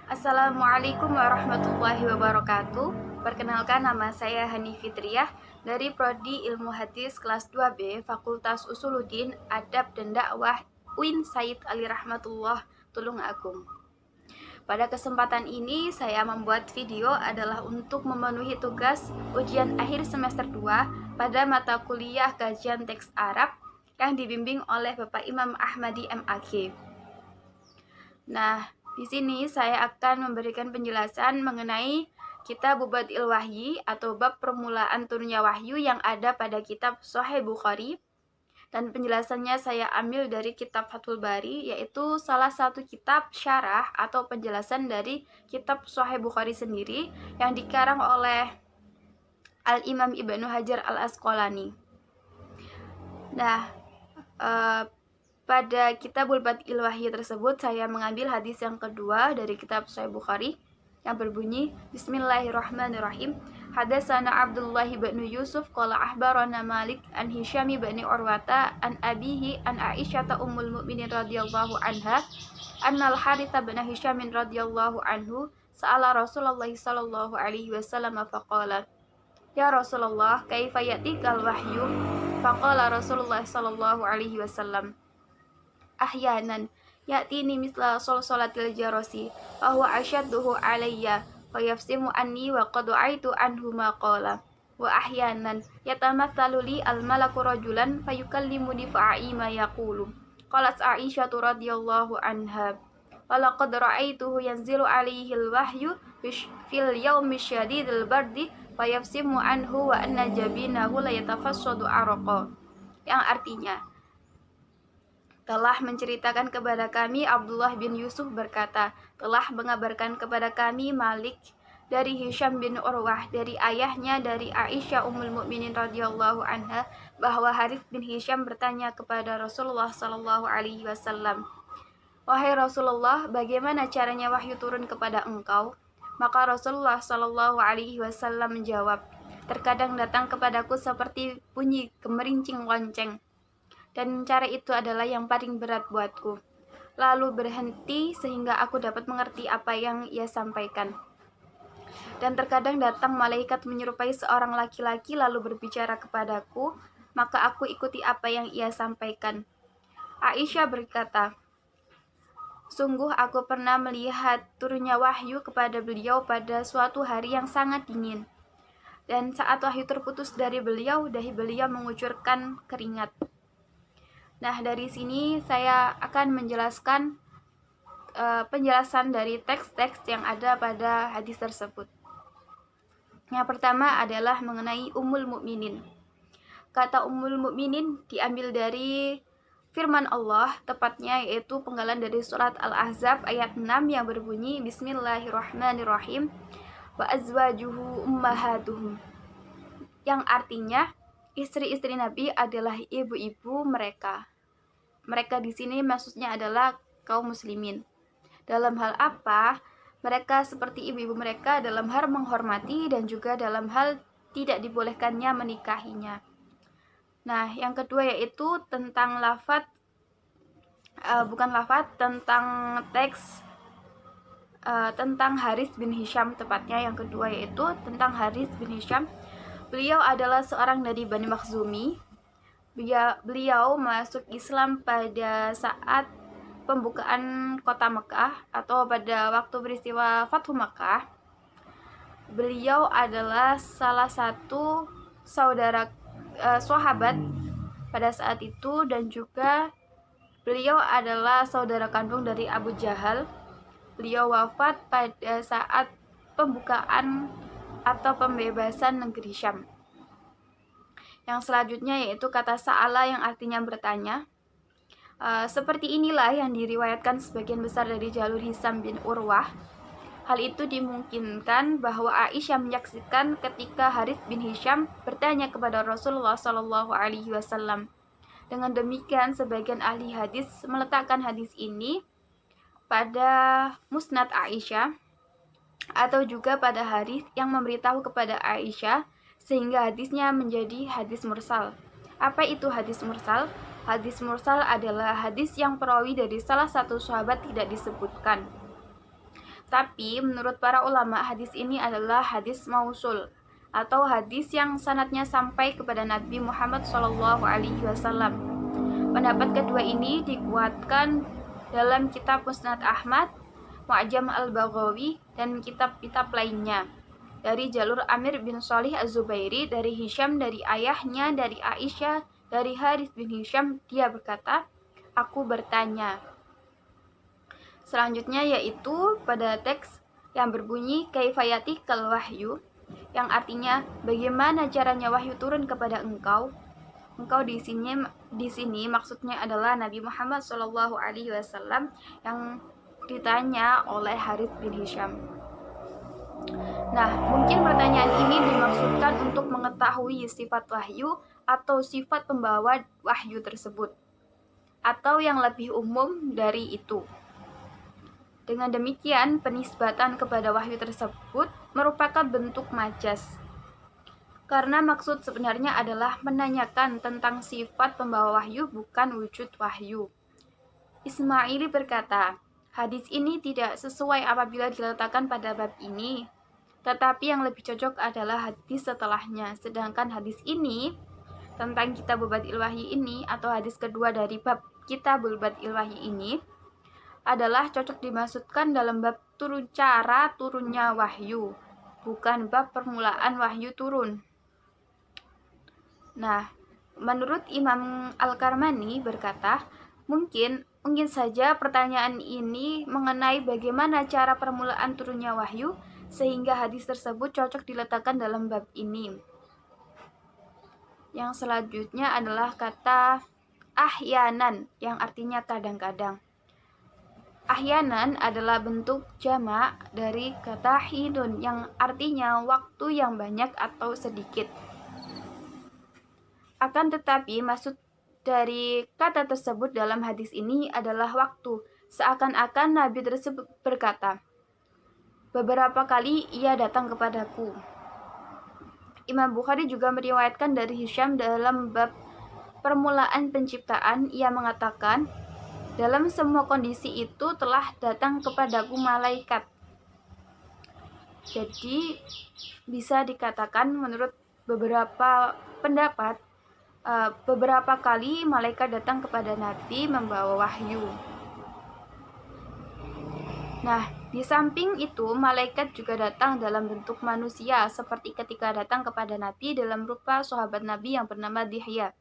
Assalamualaikum warahmatullahi wabarakatuh. Perkenalkan, nama saya Hani Fitriah dari Prodi Ilmu Hadis kelas 2B Fakultas Usuluddin Adab dan Dakwah UIN Said Ali Rahmatullah Tulungagung. Pada kesempatan ini saya membuat video adalah untuk memenuhi tugas ujian akhir semester 2 pada mata kuliah kajian teks Arab yang dibimbing oleh Bapak Imam Ahmadi MAG. Nah, di sini saya akan memberikan penjelasan mengenai kitab Badi'il Wahyi atau bab permulaan turunnya wahyu yang ada pada kitab Sahih Bukhari. Dan penjelasannya saya ambil dari kitab Fathul Bari, yaitu salah satu kitab syarah atau penjelasan dari kitab Sahih Bukhari sendiri yang dikarang oleh Al-Imam Ibnu Hajar Al-Asqalani. Nah, pada kitabul Badi'il Wahyi tersebut saya mengambil hadis yang kedua dari kitab Sahih Bukhari yang berbunyi Bismillahirrahmanirrahim. Hadatsana Abdullah bin Yusuf qala ahbarana Malik an Hisham bin Urwata an abihi an Aisyah ummul mukminin radhiyallahu anha annal Harits bin Hisham radhiyallahu anhu sa'ala Rasulullah sallallahu alaihi wasallam faqala Ya Rasulullah kaifa yatikal wahyu faqala Rasulullah sallallahu alaihi wasallam ahyanan ya'tini misla salatil jarasi wa huwa ashadduhu alayya fa yafsimu anni wa qad aitu anhu ma qala wa ahyanan yatamathalu li al malaku rajulan fayukallimuni fa'i ma yaqulu qalat Aisyah radhiyallahu anha walaqad ra'aituhu yanzilu alayhi al wahyu fil yawmi syadidil bardi fa yafsimu anhu wa anna jabinahu la yatafassadu araqa, yang artinya telah menceritakan kepada kami Abdullah bin Yusuf berkata, telah mengabarkan kepada kami Malik dari Hisham bin Urwah dari ayahnya dari Aisyah ummul mukminin radhiyallahu anha bahwa Harits bin Hisham bertanya kepada Rasulullah sallallahu alaihi wasallam, "Wahai Rasulullah, bagaimana caranya wahyu turun kepada engkau?" Maka Rasulullah sallallahu alaihi wasallam menjawab, "Terkadang datang kepadaku seperti bunyi gemerincing lonceng. Dan cara itu adalah yang paling berat buatku. Lalu berhenti sehingga aku dapat mengerti apa yang ia sampaikan. Dan terkadang datang malaikat menyerupai seorang laki-laki lalu berbicara kepadaku, maka aku ikuti apa yang ia sampaikan." Aisyah berkata, "Sungguh aku pernah melihat turunnya wahyu kepada beliau pada suatu hari yang sangat dingin. Dan saat wahyu terputus dari beliau, dahi beliau mengucurkan keringat." Nah, dari sini saya akan menjelaskan penjelasan dari teks-teks yang ada pada hadis tersebut. Yang pertama adalah mengenai Ummul Mukminin. Kata Ummul Mukminin diambil dari firman Allah, tepatnya yaitu penggalan dari surat Al-Ahzab ayat 6 yang berbunyi Bismillahirrahmanirrahim wa azwajuhu ummahatuhum, yang artinya istri-istri Nabi adalah ibu-ibu mereka. Mereka di sini maksudnya adalah kaum muslimin. Dalam hal apa? Mereka seperti ibu-ibu mereka dalam hal menghormati dan juga dalam hal tidak dibolehkannya menikahinya. Nah, yang kedua yaitu tentang tentang teks tentang Harits bin Hisham, tepatnya yang kedua yaitu tentang Harits bin Hisham. Beliau adalah seorang dari Bani Makhzumi. Beliau masuk Islam pada saat pembukaan kota Mekah atau pada waktu peristiwa Fathu Mekah. Beliau adalah salah satu saudara sahabat pada saat itu, dan juga beliau adalah saudara kandung dari Abu Jahal. Beliau wafat pada saat pembukaan atau pembebasan negeri Syam. Yang selanjutnya yaitu kata sa'ala yang artinya bertanya. Seperti inilah yang diriwayatkan sebagian besar dari jalur Hisham bin Urwah. Hal itu dimungkinkan bahwa Aisyah menyaksikan ketika Harits bin Hisham bertanya kepada Rasulullah Shallallahu Alaihi Wasallam. Dengan demikian, sebagian ahli hadis meletakkan hadis ini pada musnad Aisyah atau juga pada Harits yang memberitahu kepada Aisyah, sehingga hadisnya menjadi hadis mursal. Apa itu hadis mursal? Hadis mursal adalah hadis yang perawi dari salah satu sahabat tidak disebutkan. Tapi menurut para ulama, hadis ini adalah hadis mausul atau hadis yang sanadnya sampai kepada Nabi Muhammad SAW. Pendapat kedua ini dikuatkan dalam kitab Musnad Ahmad, Mu'jam al-Baghawi, dan kitab-kitab lainnya dari jalur Amir bin Shalih az-Zubairi, dari Hisham, dari ayahnya, dari Aisyah, dari Harith bin Hisham. Dia berkata, aku bertanya. Selanjutnya yaitu pada teks yang berbunyi kaifayatikal wahyu, yang artinya bagaimana caranya wahyu turun kepada engkau. Engkau di sini maksudnya adalah Nabi Muhammad SAW yang ditanya oleh Harith bin Hisham. Nah, mungkin pertanyaan ini dimaksudkan untuk mengetahui sifat wahyu atau sifat pembawa wahyu tersebut, atau yang lebih umum dari itu. Dengan demikian, penisbatan kepada wahyu tersebut merupakan bentuk majas. Karena maksud sebenarnya adalah menanyakan tentang sifat pembawa wahyu, bukan wujud wahyu. Ismaili berkata, hadis ini tidak sesuai apabila diletakkan pada bab ini, tetapi yang lebih cocok adalah hadis setelahnya. Sedangkan hadis ini tentang Kitabul Bad'il Wahyi ini, atau hadis kedua dari bab Kitabul Bad'il Wahyi ini, adalah cocok dimasukkan dalam bab cara turunnya wahyu, bukan bab permulaan wahyu turun. Nah, menurut Imam Al-Karmani berkata, mungkin saja pertanyaan ini mengenai bagaimana cara permulaan turunnya wahyu, sehingga hadis tersebut cocok diletakkan dalam bab ini. Yang selanjutnya adalah kata ahyanan, yang artinya kadang-kadang. Ahyanan adalah bentuk jamak dari kata hinun, yang artinya waktu yang banyak atau sedikit. Akan tetapi maksud dari kata tersebut dalam hadis ini adalah waktu, seakan-akan Nabi tersebut berkata, beberapa kali ia datang kepadaku. Imam Bukhari juga meriwayatkan dari Hisham dalam bab permulaan penciptaan, ia mengatakan, dalam semua kondisi itu telah datang kepadaku malaikat. Jadi bisa dikatakan menurut beberapa pendapat, beberapa kali malaikat datang kepada Nabi membawa wahyu. Nah, di samping itu malaikat juga datang dalam bentuk manusia, seperti ketika datang kepada Nabi dalam rupa sahabat Nabi yang bernama Dihya,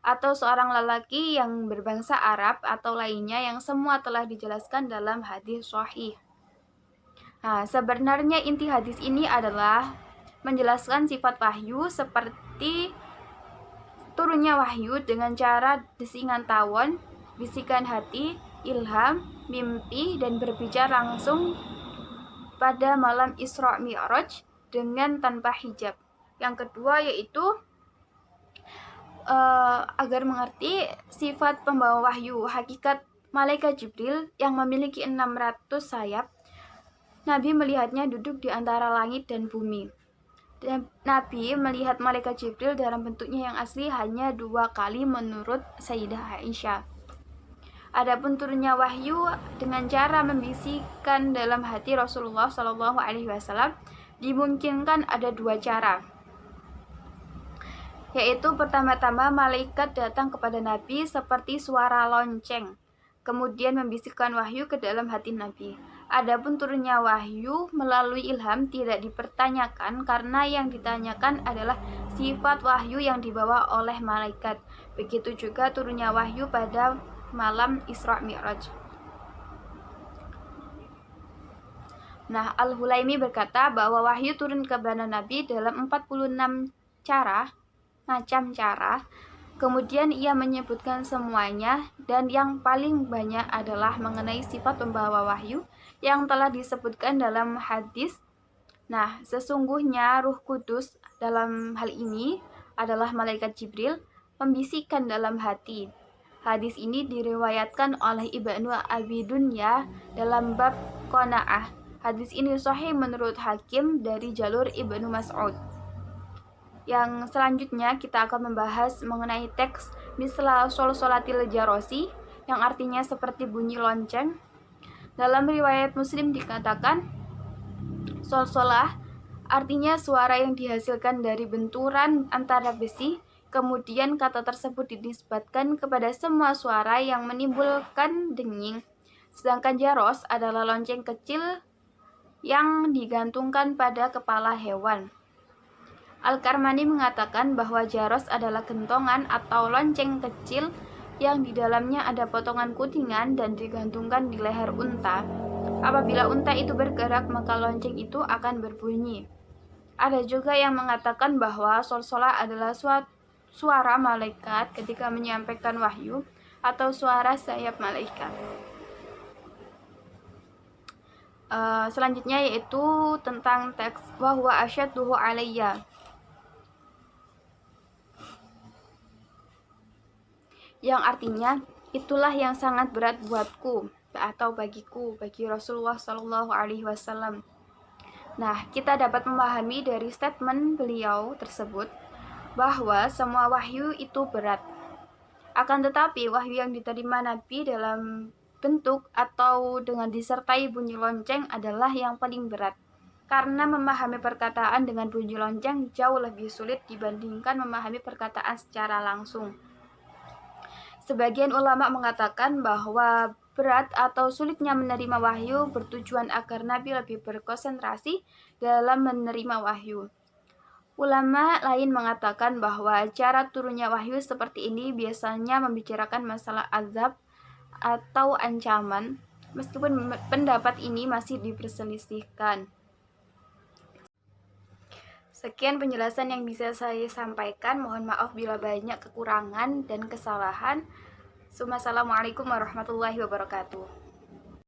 atau seorang lelaki yang berbangsa Arab, atau lainnya yang semua telah dijelaskan dalam hadis sahih. Nah, sebenarnya inti hadis ini adalah menjelaskan sifat wahyu seperti turunnya wahyu dengan cara desingan tawon, bisikan hati, ilham, mimpi, dan berbicara langsung pada malam Isra Mi'raj dengan tanpa hijab. Yang kedua yaitu agar mengerti sifat pembawa wahyu, hakikat malaikat Jibril yang memiliki 600 sayap. Nabi melihatnya duduk di antara langit dan bumi. Dan Nabi melihat malaikat Jibril dalam bentuknya yang asli hanya 2 kali menurut Sayyidah Aisyah. Adapun turunnya wahyu dengan cara membisikkan dalam hati Rasulullah SAW dimungkinkan ada 2 cara. Yaitu pertama-tama malaikat datang kepada Nabi seperti suara lonceng, kemudian membisikkan wahyu ke dalam hati Nabi. Adapun turunnya wahyu melalui ilham tidak dipertanyakan, karena yang ditanyakan adalah sifat wahyu yang dibawa oleh malaikat. Begitu juga turunnya wahyu pada malam Isra Mi'raj. Nah, Al-Hulaimi berkata bahwa wahyu turun kepada Nabi dalam 46 macam cara. Kemudian ia menyebutkan semuanya, dan yang paling banyak adalah mengenai sifat pembawa wahyu yang telah disebutkan dalam hadis. Nah, sesungguhnya Ruh Kudus dalam hal ini adalah malaikat Jibril membisikkan dalam hati. Hadis ini diriwayatkan oleh Ibnu Abi Dunya dalam bab Qanaah. Hadis ini sahih menurut Hakim dari jalur Ibnu Mas'ud. Yang selanjutnya kita akan membahas mengenai teks misla sol solatil jarosi, yang artinya seperti bunyi lonceng. Dalam riwayat Muslim dikatakan, solsolah artinya suara yang dihasilkan dari benturan antara besi. Kemudian kata tersebut dinisbatkan kepada semua suara yang menimbulkan denging. Sedangkan jaros adalah lonceng kecil yang digantungkan pada kepala hewan. Al-Karmani mengatakan bahwa jaros adalah gentongan atau lonceng kecil yang di dalamnya ada potongan kuningan dan digantungkan di leher unta. Apabila unta itu bergerak, maka lonceng itu akan berbunyi. Ada juga yang mengatakan bahwa solsolah adalah suara malaikat ketika menyampaikan wahyu atau suara sayap malaikat. Selanjutnya yaitu tentang teks wa huwa asyadduhu alayya, yang artinya itulah yang sangat berat buatku atau bagiku, bagi Rasulullah Shallallahu Alaihi Wasallam. Nah, kita dapat memahami dari statement beliau tersebut bahwa semua wahyu itu berat. Akan tetapi wahyu yang diterima Nabi dalam bentuk atau dengan disertai bunyi lonceng adalah yang paling berat. Karena memahami perkataan dengan bunyi lonceng jauh lebih sulit dibandingkan memahami perkataan secara langsung. Sebagian ulama mengatakan bahwa berat atau sulitnya menerima wahyu bertujuan agar Nabi lebih berkonsentrasi dalam menerima wahyu. Ulama lain mengatakan bahwa cara turunnya wahyu seperti ini biasanya membicarakan masalah azab atau ancaman, meskipun pendapat ini masih diperselisihkan. Sekian penjelasan yang bisa saya sampaikan. Mohon maaf bila banyak kekurangan dan kesalahan. Assalamualaikum warahmatullahi wabarakatuh.